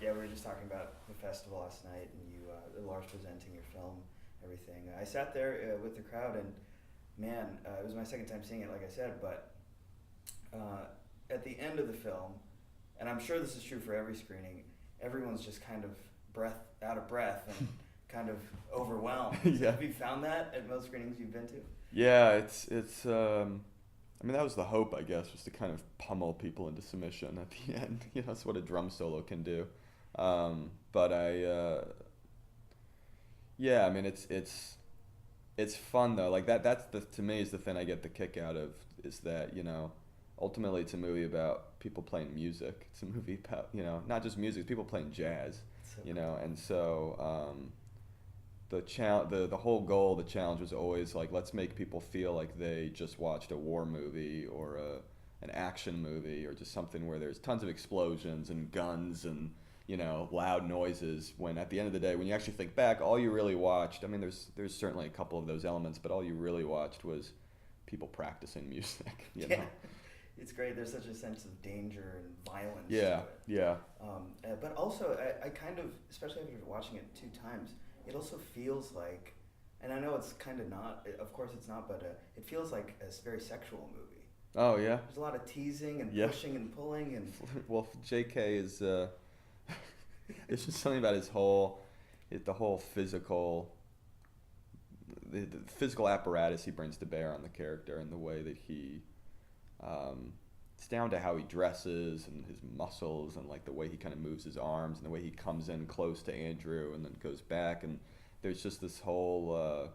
Yeah, we were just talking about the festival last night, and you, Lars presenting your film, everything. I sat there with the crowd, and man, it was my second time seeing it, like I said, but at the end of the film, and I'm sure this is true for every screening, everyone's just kind of out of breath and kind of overwhelmed. Yeah. Have you found that at most screenings you've been to? Yeah, it's I mean, that was the hope, I guess, was to kind of pummel people into submission at the end. You know, that's what a drum solo can do. But yeah, I mean, it's fun though. Like that's to me is the thing I get the kick out of, is that, you know, ultimately it's a movie about people playing music. It's a movie about, you know, not just music, people playing jazz, you know, and so the whole goal, the challenge was always like, let's make people feel like they just watched a war movie or an action movie or just something where there's tons of explosions and guns and, you know, loud noises, when at the end of the day, when you actually think back, all you really watched, I mean, there's certainly a couple of those elements, but all you really watched was people practicing music, you know? It's great. There's such a sense of danger and violence Yeah, to it. yeah. But also, I kind of, especially after watching it 2 times, it also feels like, and I know it's kind of not, of course it's not, but it feels like a very sexual movie. Oh, yeah? There's a lot of teasing and Yeah. pushing and pulling and... Well, JK is, it's just something about the whole physical, the physical apparatus he brings to bear on the character, and the way that he, it's down to how he dresses and his muscles and like the way he kind of moves his arms and the way he comes in close to Andrew and then goes back, and there's just this whole,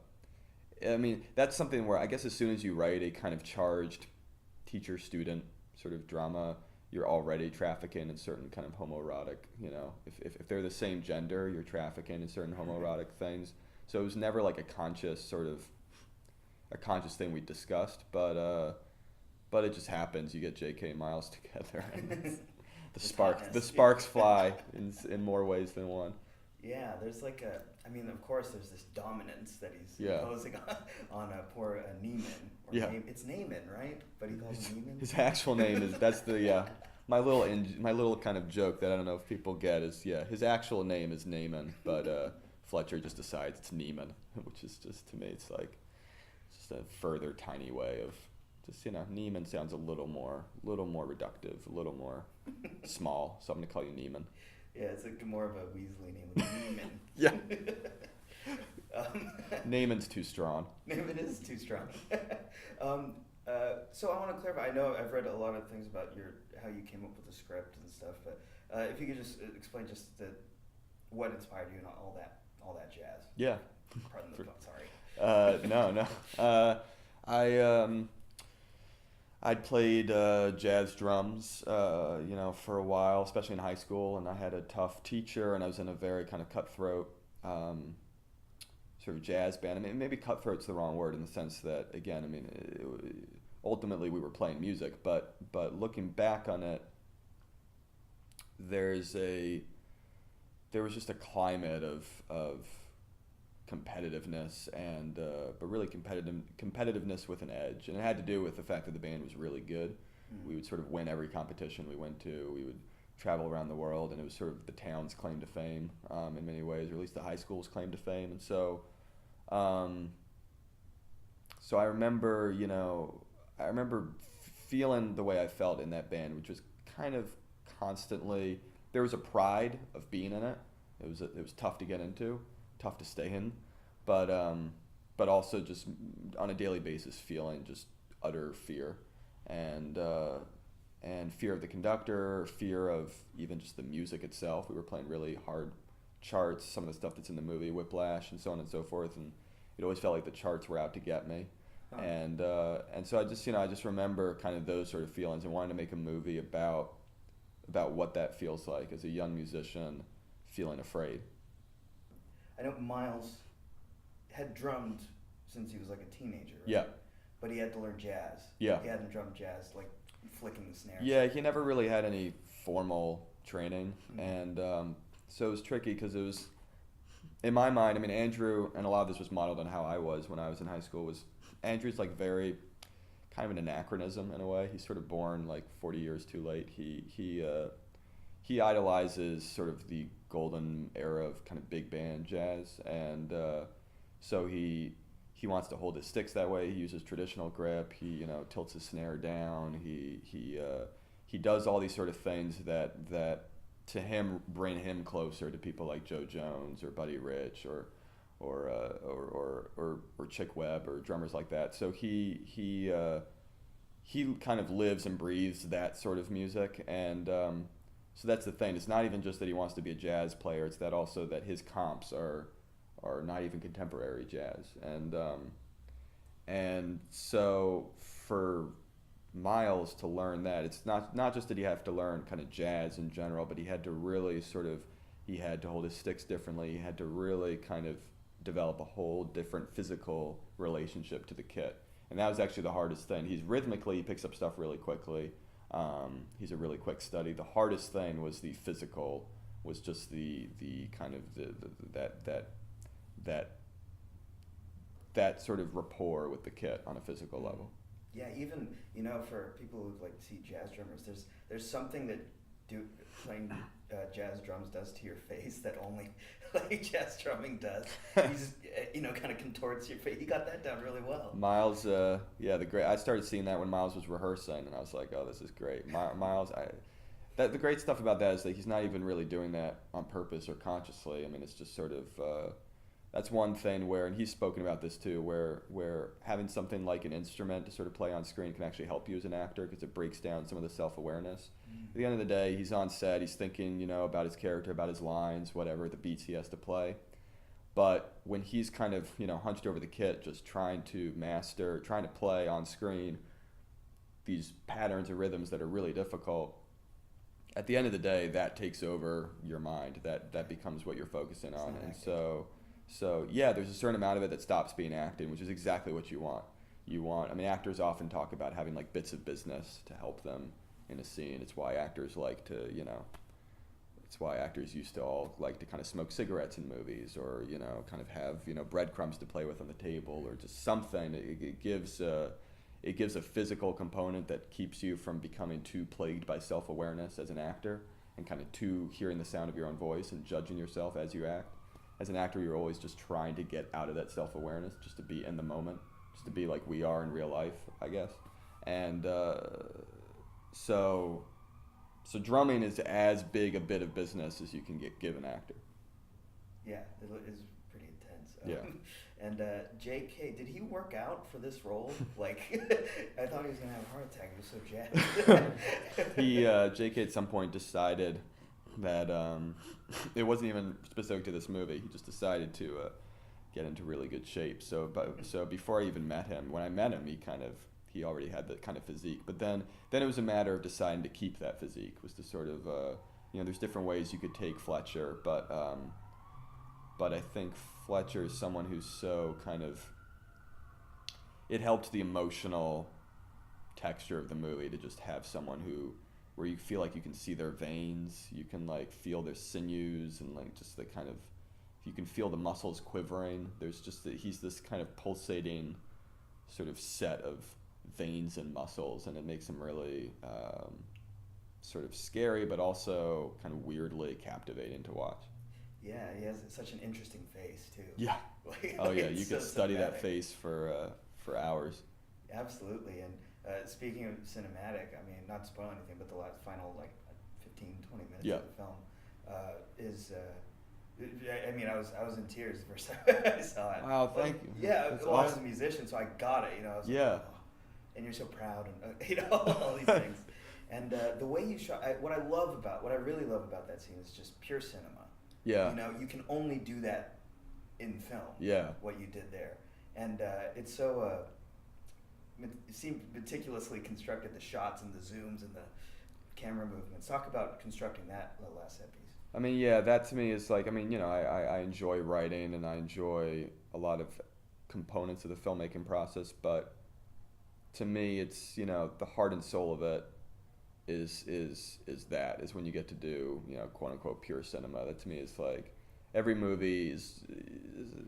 I mean, that's something where I guess as soon as you write a kind of charged teacher-student sort of drama, you're already trafficking in certain kind of homoerotic, you know, if they're the same gender, you're trafficking in certain homoerotic things. So it was never like a conscious thing we discussed, but it just happens. You get J.K. and Miles together, and the sparks fly in more ways than one. Yeah, there's like I mean, of course, there's this dominance that he's Yeah. imposing on poor Neiman. Yeah. It's Neiman, right? But he calls him Neiman. His actual name is, that's the, my little kind of joke that I don't know if people get is, yeah, his actual name is Neiman, but Fletcher just decides it's Neiman, which is just, to me, it's like, just a further tiny way of just, you know, Neiman sounds a little more reductive, a little more small, so I'm going to call you Neiman. Yeah, it's like more of a Weasley name, like Neiman. Yeah. Neiman's too strong. Neiman is too strong. So I want to clarify. I know I've read a lot of things about how you came up with the script and stuff, but if you could just explain just what inspired you and all that jazz. Yeah. Pardon the pun. Sorry. No. I'd played jazz drums, you know, for a while, especially in high school, and I had a tough teacher, and I was in a very kind of cutthroat sort of jazz band. I mean, maybe cutthroat's the wrong word in the sense that, again, I mean, ultimately we were playing music, but looking back on it, there was just a climate of competitiveness and but really competitiveness with an edge, and it had to do with the fact that the band was really good. We would sort of win every competition we went to. We would travel around the world, and it was sort of the town's claim to fame in many ways, or at least the high school's claim to fame. And so I remember, you know, feeling the way I felt in that band, which was kind of constantly, there was a pride of being in it. It was tough to get into, tough to stay in, but also just on a daily basis feeling just utter fear and fear of the conductor, fear of even just the music itself. We were playing really hard charts, some of the stuff that's in the movie Whiplash and so on and so forth, and it always felt like the charts were out to get me. Huh. And so I just remember kind of those sort of feelings and wanting to make a movie about what that feels like as a young musician feeling afraid. I know Miles had drummed since he was like a teenager, right? Yeah. But he had to learn jazz. Yeah. He hadn't drummed jazz, like flicking the snares. Yeah, he never really had any formal training. Mm-hmm. And so it was tricky because it was, in my mind, I mean, Andrew, and a lot of this was modeled on how I was when I was in high school, Andrew's like very kind of an anachronism in a way. He's sort of born like 40 years too late. he idolizes sort of the golden era of kind of big band jazz, and so he wants to hold his sticks that way. He uses traditional grip. He tilts his snare down. He does all these sort of things that to him bring him closer to people like Joe Jones or Buddy Rich or Chick Webb or drummers like that. So he kind of lives and breathes that sort of music, and so that's the thing. It's not even just that he wants to be a jazz player. It's that also that his comps are not even contemporary jazz, and so for Miles to learn that, it's not just that he had to learn kind of jazz in general, but he had to really he had to hold his sticks differently. He had to really kind of develop a whole different physical relationship to the kit, and that was actually the hardest thing. He picks up stuff really quickly. He's a really quick study. The hardest thing was the physical, was just the kind of that sort of rapport with the kit on a physical level. Yeah, even for people who like to see jazz drummers, there's something that playing jazz drums does to your face that only like jazz drumming does. You just kind of contorts your face. He got that down really well. Miles, I started seeing that when Miles was rehearsing, and I was like, oh, this is great. Miles, the great stuff about that is that he's not even really doing that on purpose or consciously. I mean, it's just sort of that's one thing where, and he's spoken about this too, where having something like an instrument to sort of play on screen can actually help you as an actor, because it breaks down some of the self-awareness. At the end of the day, he's on set, he's thinking, about his character, about his lines, whatever, the beats he has to play. But when he's kind of, hunched over the kit, just trying to play on screen these patterns and rhythms that are really difficult, at the end of the day, that takes over your mind. That becomes what you're focusing on. And so yeah, there's a certain amount of it that stops being acting, which is exactly what you want. I mean, actors often talk about having like bits of business to help them in a scene. It's why actors used to all like to kind of smoke cigarettes in movies, or kind of have breadcrumbs to play with on the table, or just something. It gives a physical component that keeps you from becoming too plagued by self-awareness as an actor, and kind of too hearing the sound of your own voice and judging yourself as you act. As an actor, you're always just trying to get out of that self-awareness, just to be in the moment, just to be like we are in real life, I guess. And so drumming is as big a bit of business as you can give an actor. Yeah, it is pretty intense. Yeah. And J.K., did he work out for this role? Like, I thought he was going to have a heart attack. He was so jazzed. J.K. at some point decided that it wasn't even specific to this movie. He just decided to get into really good shape. So before I even met him, when I met him, he already had that kind of physique. But then it was a matter of deciding to keep that physique. Was to sort of there's different ways you could take Fletcher, but I think Fletcher is someone who's so kind of, it helped the emotional texture of the movie to just have someone where you feel like you can see their veins, you can like feel their sinews, and like just the kind of, you can feel the muscles quivering. There's just he's this kind of pulsating sort of set of veins and muscles, and it makes him really sort of scary, but also kind of weirdly captivating to watch. Yeah, he has such an interesting face too. Yeah. You could study that face for hours. Absolutely. And speaking of cinematic, I mean, not to spoil anything, but the final 15, 20 minutes of the film is. I mean, I was in tears the first time I saw it. Wow, thank you. Yeah, That's awesome. awesome. I was a musician, so I got it. I was like, yeah. oh, and you're so proud, and all these things. And the way you shot, what I really love about that scene is just pure cinema. Yeah. You can only do that in film. Yeah. What you did there, and it's so. It seemed meticulously constructed, the shots and the zooms and the camera movements. Talk about constructing that last set piece. I mean, yeah, that to me is like, I mean, I enjoy writing, and I enjoy a lot of components of the filmmaking process, but to me, it's, the heart and soul of it is when you get to do, quote unquote pure cinema. That to me is like, every movie is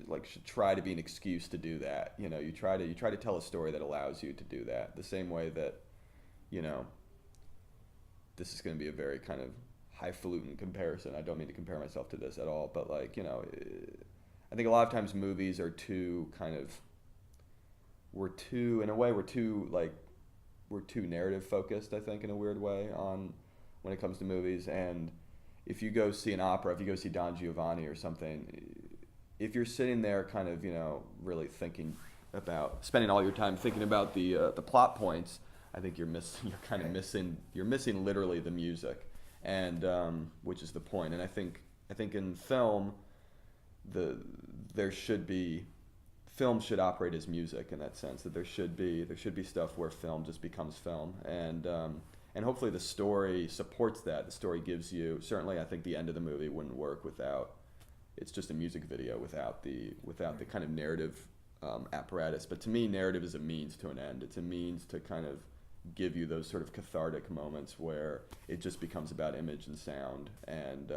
like, should try to be an excuse to do that. You try to tell a story that allows you to do that. The same way that, this is going to be a very kind of highfalutin comparison. I don't mean to compare myself to this at all, but like, you know, I think a lot of times movies are too kind of, we're too narrative focused, I think, in a weird way on when it comes to movies. And if you go see an opera, if you go see Don Giovanni or something, if you're sitting there kind of, you know, really thinking about, spending all your time thinking about the plot points, I think you're missing literally the music, and which is the point. And I think in film, film should operate as music in that sense, that there should be stuff where film just becomes film, and hopefully the story supports that. The story gives you, certainly I think the end of the movie wouldn't work without, it's just a music video without the kind of narrative apparatus. But to me, narrative is a means to an end. It's a means to kind of give you those sort of cathartic moments where it just becomes about image and sound, and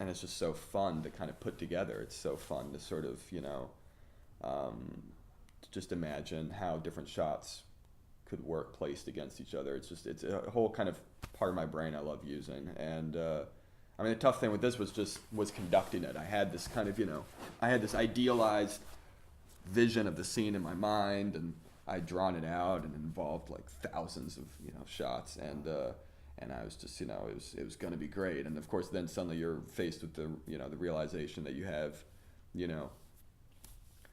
it's just so fun to kind of put together. It's so fun to sort of, you know, just imagine how different shots could work placed against each other. It's a whole kind of part of my brain I love using. And I mean, the tough thing with this was conducting it. I had this kind of, you know, idealized vision of the scene in my mind, and I'd drawn it out, and it involved like thousands of, you know, shots, and I was just, you know, it was going to be great. And of course, then suddenly you're faced with the, you know, the realization that you have, you know,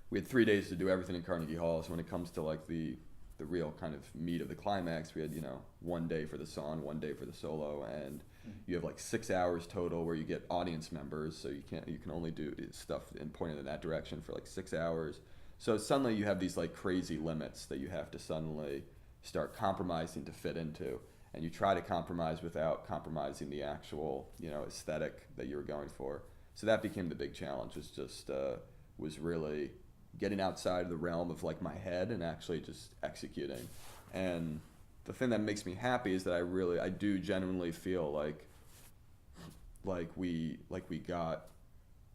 we had 3 days to do everything in Carnegie Hall. So when it comes to like the real kind of meat of the climax, we had, you know, 1 day for the song, 1 day for the solo, and you have like 6 hours total where you get audience members. So you can only do stuff and pointed in that direction for like 6 hours. So suddenly you have these like crazy limits that you have to suddenly start compromising to fit into. And you try to compromise without compromising the actual, you know, aesthetic that you were going for. So that became the big challenge. Was really getting outside of the realm of like my head and actually just executing. And the thing that makes me happy is that I do genuinely feel like we got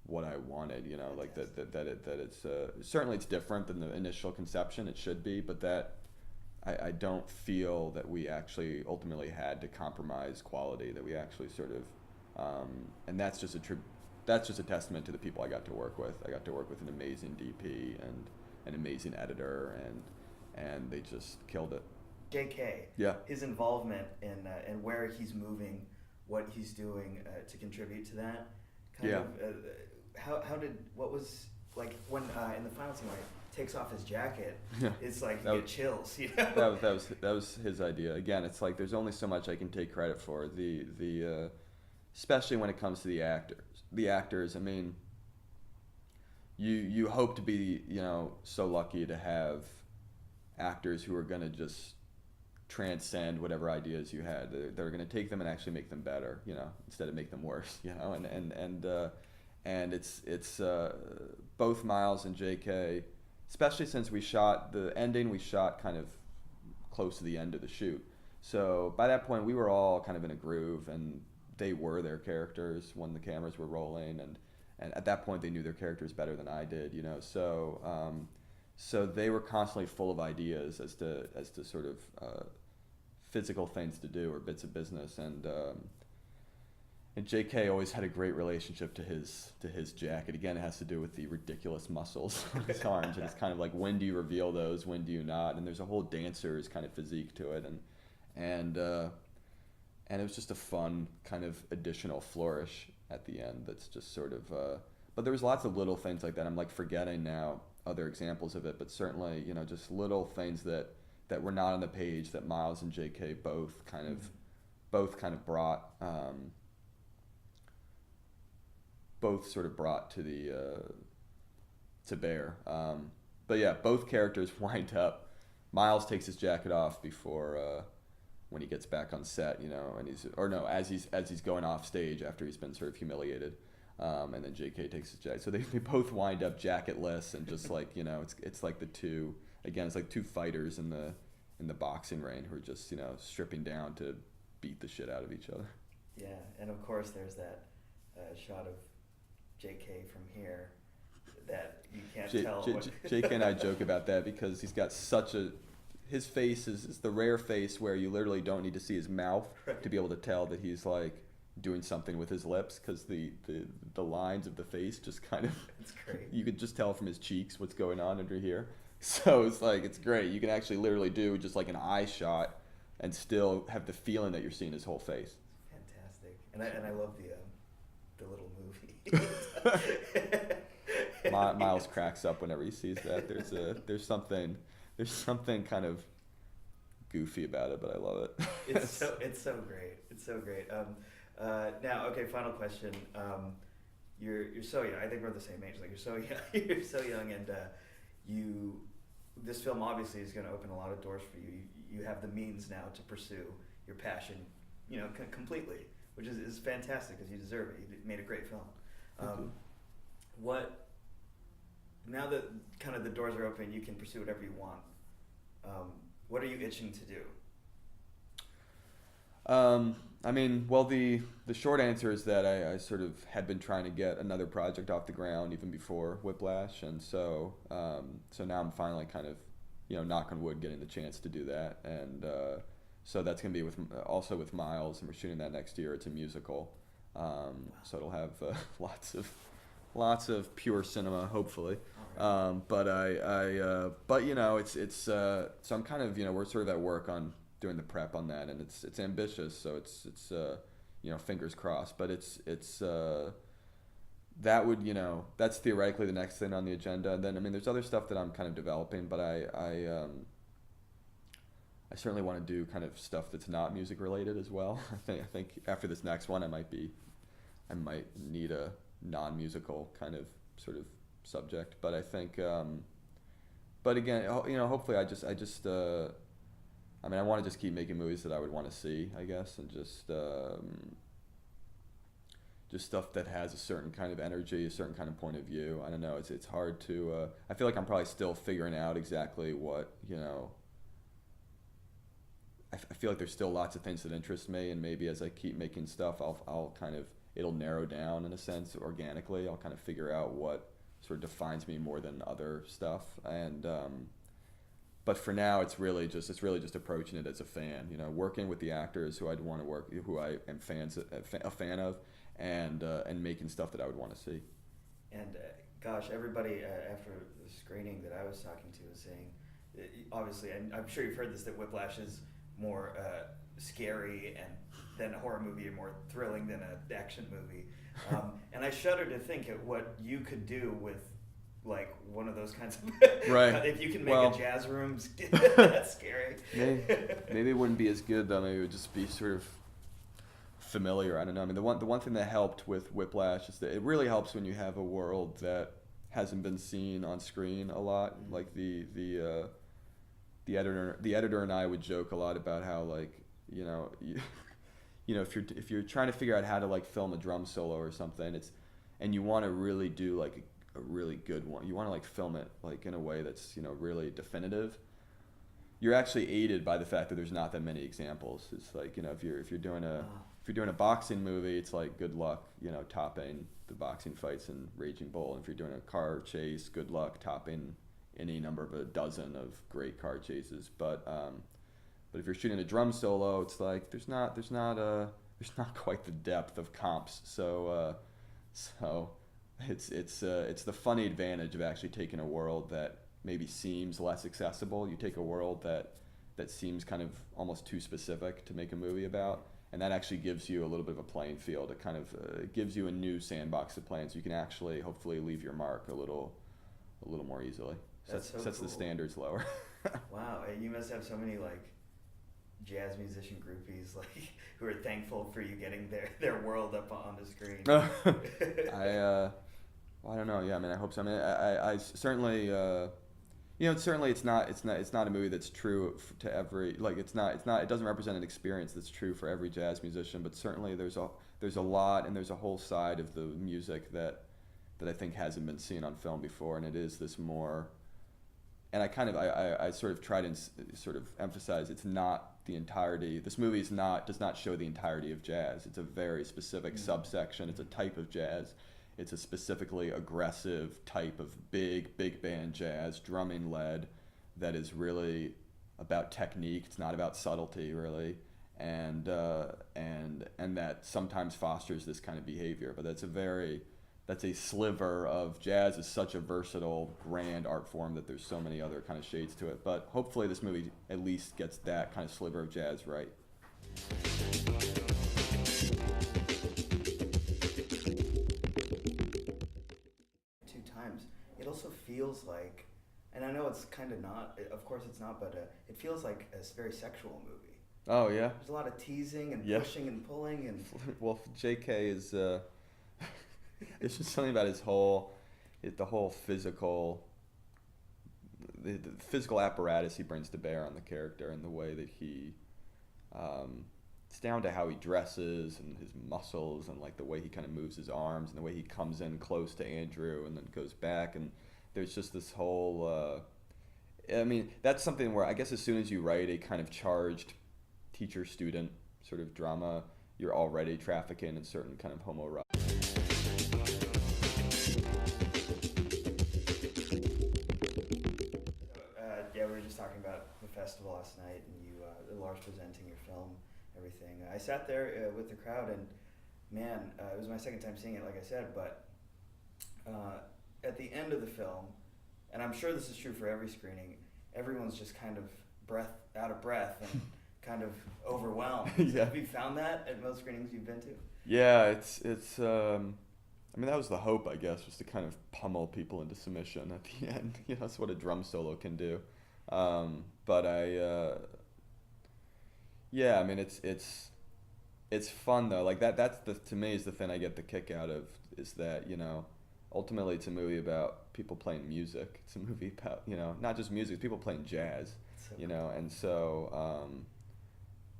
what I wanted. You know, like that it's certainly it's different than the initial conception. It should be, but that. I don't feel that we actually ultimately had to compromise quality, that we actually sort of, and that's just a testament to the people I got to work with. I got to work with an amazing DP and an amazing editor, and they just killed it. JK, yeah, his involvement in where he's moving, what he's doing to contribute to that, what was like when in the final scene, right? Takes off his jacket, it's like you get chills, you know? That was his idea. Again, it's like there's only so much I can take credit for. The especially when it comes to the actors. The actors, I mean, you hope to be, you know, so lucky to have actors who are going to just transcend whatever ideas you had. They're going to take them and actually make them better, you know, instead of make them worse, you know. And it's both Miles and JK. Especially since we shot kind of close to the end of the shoot. So by that point, we were all kind of in a groove, and they were their characters when the cameras were rolling, and at that point, they knew their characters better than I did, you know. So so they were constantly full of ideas as to sort of physical things to do or bits of business, and JK always had a great relationship to his jacket. Again, it has to do with the ridiculous muscles of his arms, and it's kind of like, when do you reveal those, when do you not? And there's a whole dancer's kind of physique to it, and it was just a fun kind of additional flourish at the end. That's just sort of. But there was lots of little things like that. I'm like forgetting now other examples of it, but certainly, you know, just little things that were not on the page that Miles and JK both kind of brought. Both sort of brought to bear. But yeah, both characters wind up. Miles takes his jacket off before when he gets back on set, you know, and as he's going off stage after he's been sort of humiliated, and then JK takes his jacket. So they both wind up jacketless, and just like, you know, it's like it's like two fighters in the boxing ring who are just, you know, stripping down to beat the shit out of each other. Yeah, and of course there's that shot of JK from here that you can't tell. JK and I joke about that because he's got his face is the rare face where you literally don't need to see his mouth to be able to tell that he's like doing something with his lips, because the lines of the face just kind of, it's great. You could just tell from his cheeks what's going on under here. So it's like, it's great. You can actually literally do just like an eye shot and still have the feeling that you're seeing his whole face. Fantastic. And I love the little movie. Miles cracks up whenever he sees that. There's something kind of goofy about it, but I love it. It's so great. It's so great. Now, okay, final question. You're so young. I think we're the same age. Like, you're so young. You're so young, and this film obviously is going to open a lot of doors for you. You have the means now to pursue your passion, completely, which is fantastic, because you deserve it. You made a great film. Now that kind of the doors are open, you can pursue whatever you want. What are you itching to do? I mean, well, the short answer is that I sort of had been trying to get another project off the ground even before Whiplash, and so now I'm finally kind of, knock on wood, getting the chance to do that, and so that's gonna be also with Miles, and we're shooting that next year. It's a musical, so it'll have lots of pure cinema, hopefully. Right. But it's so I'm kind of, we're sort of at work on doing the prep on that, and it's ambitious, so it's fingers crossed, but it's that would, that's theoretically the next thing on the agenda. And then, I mean, there's other stuff that I'm kind of developing, but I certainly want to do kind of stuff that's not music related as well. I think after this next one, I might need a non-musical kind of sort of subject, but I think, but again, hopefully I want to just keep making movies that I would want to see, I guess, and just stuff that has a certain kind of energy, a certain kind of point of view. I don't know. It's hard to. I feel like I'm probably still figuring out exactly what, I feel like there's still lots of things that interest me, and maybe as I keep making stuff, I'll kind of, it'll narrow down in a sense organically. I'll kind of figure out what sort of defines me more than other stuff, and. But for now, it's really just approaching it as a fan, working with the actors who I'd want to work, who I am a fan of, and making stuff that I would want to see. And gosh, everybody after the screening that I was talking to was saying, obviously, and I'm sure you've heard this, that Whiplash is more scary and than a horror movie, or more thrilling than an action movie. And I shudder to think at what you could do with, like, one of those kinds of right. If you can make a jazz room, that's scary. Maybe it wouldn't be as good though. Maybe it would just be sort of familiar. I don't know. I mean, the one thing that helped with Whiplash is that it really helps when you have a world that hasn't been seen on screen a lot. Mm-hmm. Like the editor and I would joke a lot about how, like, if you're trying to figure out how to, like, film a drum solo or something, and you want to really do, like, a really good one, you want to, like, film it, like, in a way that's, really definitive. You're actually aided by the fact that there's not that many examples. It's like, if you're doing a boxing movie, it's like, good luck, topping the boxing fights in Raging Bull. And if you're doing a car chase, good luck topping any number of a dozen of great car chases. But if you're shooting a drum solo, it's like there's not quite the depth of comps. So it's the funny advantage of actually taking a world that maybe seems less accessible. You take a world that seems kind of almost too specific to make a movie about, and that actually gives you a little bit of a playing field. It kind of gives you a new sandbox to play in, so you can actually hopefully leave your mark a little more easily. Sets the standards lower. Wow, you must have so many, like, jazz musician groupies, like, who are thankful for you getting their world up on the screen. I don't know. Yeah, I mean, I hope so. I mean, I certainly, certainly it's not a movie that's true to every, like, it doesn't represent an experience that's true for every jazz musician, but certainly there's a lot, and there's a whole side of the music that I think hasn't been seen on film before, and it is this more, and I sort of try to sort of emphasize, it's not the entirety. This movie does not show the entirety of jazz. It's a very specific subsection. It's a type of jazz. It's a specifically aggressive type of big band jazz, drumming led, that is really about technique. It's not about subtlety, really, and that sometimes fosters this kind of behavior. But that's a sliver of jazz. Is such a versatile, grand art form that there's so many other kind of shades to it. But hopefully, this movie at least gets that kind of sliver of jazz right. Two times. It also feels like, and I know it's kind of not, of course it's not, but it feels like a very sexual movie. Oh yeah. There's a lot of teasing and Yeah. pushing and pulling and. Well, J.K. is. It's just something about the whole physical, the physical apparatus he brings to bear on the character, and the way that he, it's down to how he dresses and his muscles, and like the way he kind of moves his arms, and the way he comes in close to Andrew and then goes back, and there's just this whole. I mean, that's something where I guess as soon as you write a kind of charged teacher-student sort of drama, you're already trafficking in certain kind of homoerotic. Yeah, we were just talking about the festival last night, and you, Lars presenting your film, everything. I sat there with the crowd, and man, it was my second time seeing it, like I said, but at the end of the film, and I'm sure this is true for every screening, everyone's just kind of out of breath and kind of overwhelmed. Yeah. Have you found that at most screenings you've been to? Yeah, it's. I mean, that was the hope, I guess, was to kind of pummel people into submission at the end. You know, that's what a drum solo can do. But yeah, I mean, it's fun though. Like that's to me is the thing I get the kick out of, is that, you know, ultimately it's a movie about people playing music. It's a movie about, you know, not just music, it's people playing jazz. So you know, and so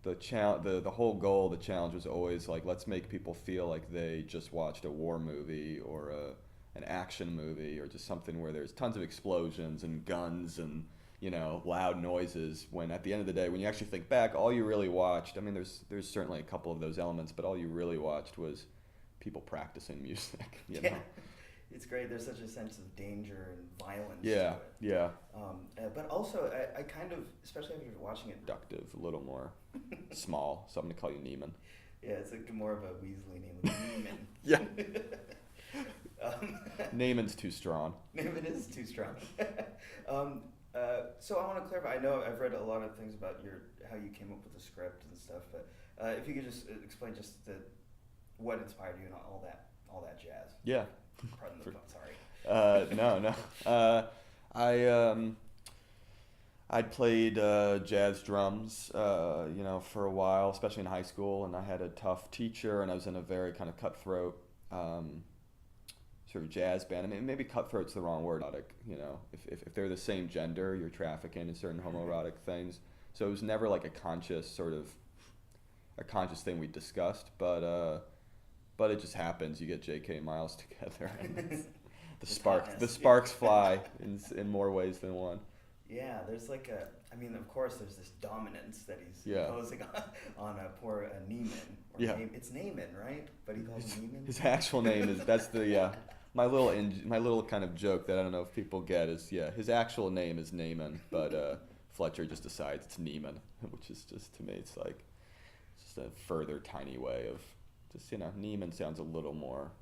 the whole goal, the challenge was always like, let's make people feel like they just watched a war movie or an action movie, or just something where there's tons of explosions and guns and, you know, loud noises, when at the end of the day, when you actually think back, all you really watched, I mean, there's certainly a couple of those elements, but all you really watched was people practicing music, you know? It's great. There's such a sense of danger and violence Yeah, to it. yeah. But also, I kind of, especially after watching it, Productive, a little more small, so I'm going to call you Neiman. yeah, it's like more of a Weasley name, like Neiman. Yeah. Neiman's too strong. Neiman is too strong. So I want to clarify. I know I've read a lot of things about how you came up with the script and stuff, but if you could just explain just what inspired you and all that jazz. Yeah. Pardon the pun. Sorry. No. I'd played jazz drums, you know, for a while, especially in high school, and I had a tough teacher, and I was in a very kind of cutthroat sort of jazz band. I mean, maybe cutthroat's the wrong word. You know, if they're the same gender, you're trafficking in certain homoerotic things. So it was never like a conscious thing we discussed, but it just happens. You get J.K. and Miles together, and the sparks fly in more ways than one. Yeah, there's like I mean, of course, there's this dominance that he's Yeah. imposing on poor Neiman. Yeah. It's Neiman, right? But he calls him Neiman. His actual name is, that's the my little kind of joke that I don't know if people get is, yeah, his actual name is Neiman, but Fletcher just decides it's Neiman, which is just, to me, it's like just a further tiny way of just, you know, Neiman sounds a little more